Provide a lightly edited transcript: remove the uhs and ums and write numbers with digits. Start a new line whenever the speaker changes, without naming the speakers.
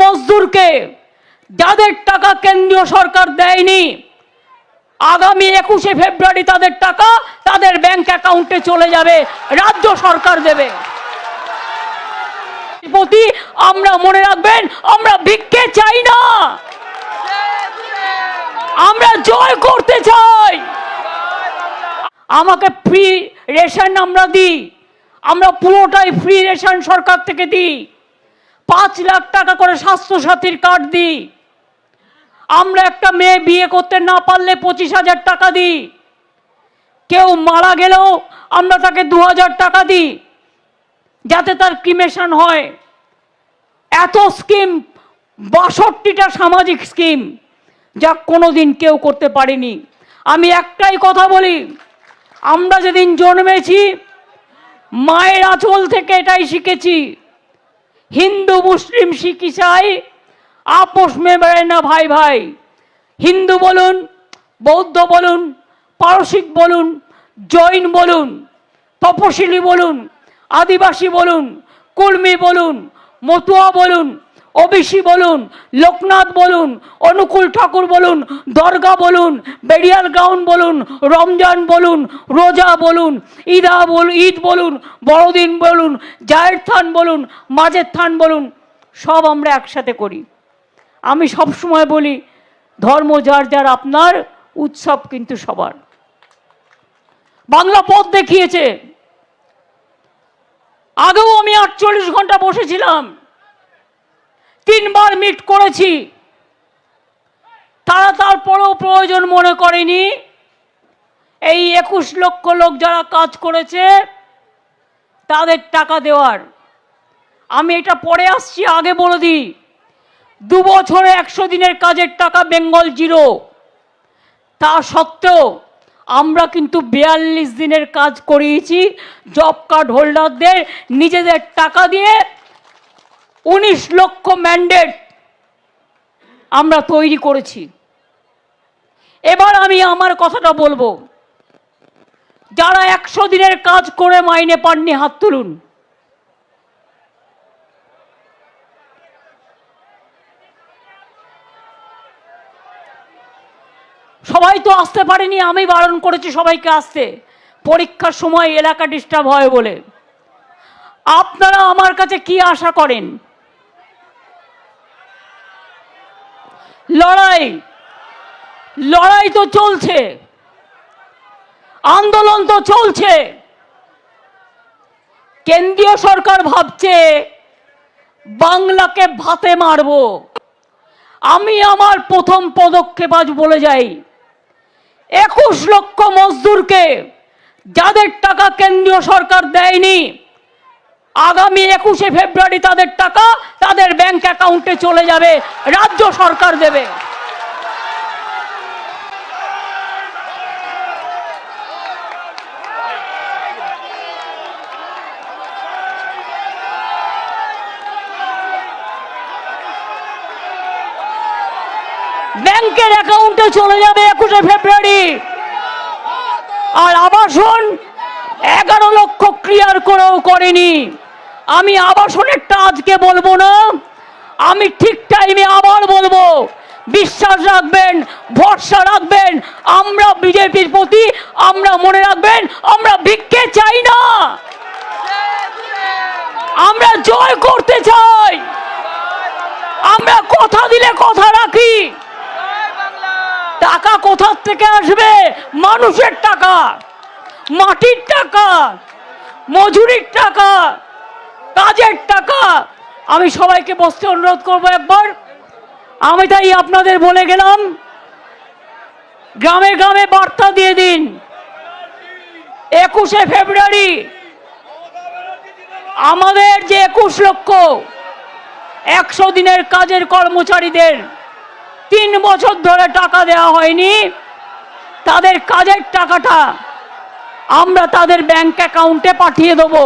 মজদুরকে যাদের টাকা কেন্দ্রীয় সরকার দেয়নি, আগামী 21শে ফেব্রুয়ারি তাদের টাকা তাদের ব্যাংক অ্যাকাউন্টে চলে যাবে, রাজ্য সরকার দেবে। প্রতি আমরা মনে রাখবেন, আমরা ভিক্ষে চাই না, আমরা জয় করতে চাই। আমাকে ফ্রি রেশন আমরা দিই, আমরা পুরোটাই ফ্রি রেশন সরকার থেকে দিই। 5 লাখ টাকা করে স্বাস্থ্যসাথীর কার্ড দিই। আমরা একটা মেয়ে বিয়ে করতে না পারলে 25,000 টাকা দিই। কেউ মারা গেলেও আমরা তাকে 2,000 টাকা দিই, যাতে তার ক্রিমেশন হয়। এত স্কিম, 62টা সামাজিক স্কিম, যা কোনোদিন কেউ করতে পারেনি। আমি একটাই কথা বলি, আমরা যেদিন জন্মেছি মায়ের আঁচল থেকে এটাই শিখেছি, হিন্দু মুসলিম শিখ ইসাই আপোষ মে বেড়ে না ভাই ভাই। হিন্দু বলুন, বৌদ্ধ বলুন, পারসিক বলুন, জৈন বলুন, তপশিলি বলুন, আদিবাসী বলুন, কুর্মী বলুন, মতুয়া বলুন, ওবিসি বলুন, লোকনাথ বলুন, অনুকূল ঠাকুর বলুন, দরগা বলুন, বেরিয়াল গ্রাউন্ড বলুন, রমজান বলুন, রোজা বলুন, ঈদ বলুন, বড়দিন বলুন, জায়ের থান বলুন, মাঝের থান বলুন, সব আমরা একসাথে করি। আমি সব সময় বলি, ধর্ম যার যার, আপনার উৎসব কিন্তু সবার। বাংলা পথ দেখিয়েছে। আগেও আমি 48 ঘন্টা বসেছিলাম, 3 বার মিট করেছি। তারা তারপরেও প্রয়োজন মনে করেনি এই 21 লক্ষ লোক যারা কাজ করেছে তাদের টাকা দেওয়ার। আমি এটা পরে আসছি, আগে বলে দিই, 2 বছরে 100 দিনের কাজের টাকা বেঙ্গল জিরো। তা সত্ত্বেও আমরা কিন্তু 42 দিনের কাজ করিয়েছি জব কার্ড হোল্ডারদের নিজেদের টাকা দিয়ে। 19 লক্ষ ম্যান্ডেট আমরা তৈরি করেছি। এবার আমি আমার কথাটা বলবো, যারা 100 দিনের কাজ করে মাইনে পাননি হাত তুলুন। সবাই তো আসতে পারেনি, আমি বারণ করেছি সবাইকে আসতে, পরীক্ষার সময় এলাকা ডিস্টার্ব হয় বলে। আপনারা আমার কাছে কি আশা করেন? লড়াই তো চলছে, আন্দোলন তো চলছে। কেন্দ্রীয় সরকার ভাবছে বাংলাকে ভাতে মারবো। আমি আমার প্রথম পদক্ষেপ আজ বলে যাই, 21 লক্ষ মজদুরকে যাদের টাকা কেন্দ্রীয় সরকার দেয়নি, আগামী 21শে ফেব্রুয়ারি তাদের টাকা তাদের ব্যাংক অ্যাকাউন্টে চলে যাবে, রাজ্য সরকার দেবে। ব্যাংকের অ্যাকাউন্টে চলে যাবে 21শে ফেব্রুয়ারি। আর আবাসন 11 লক্ষ ক্লিয়ার করেও করেনি। আমি আবাসনেরটা আজকে বলবো না, আমি ঠিক টাইমে আবার বলবো। বিশ্বাস রাখবেন, ভরসা রাখবেন, আমরা বিজেপির প্রতি, আমরা মনে রাখবেন, আমরা ভিক্ষে চাই না, আমরা জয় করতে চাই। আমরা কথা দিলে কথা রাখি। টাকা কোথা থেকে আসবে? মানুষের টাকা, মাটির টাকা, মজুরির টাকা, কাজের টাকা। আমি সবাইকে বসতে অনুরোধ করব একবার। আমি তাই আপনাদের বলে গেলাম, গ্রামে গ্রামে বার্তা দিয়ে দিন, 21শে ফেব্রুয়ারি আমাদের যে 21 লক্ষ 100 দিনের কাজের কর্মচারীদের 3 বছর ধরে টাকা দেওয়া হয়নি, তাদের কাজের টাকাটা আমরা তাদের ব্যাংক অ্যাকাউন্টে পাঠিয়ে দেবো।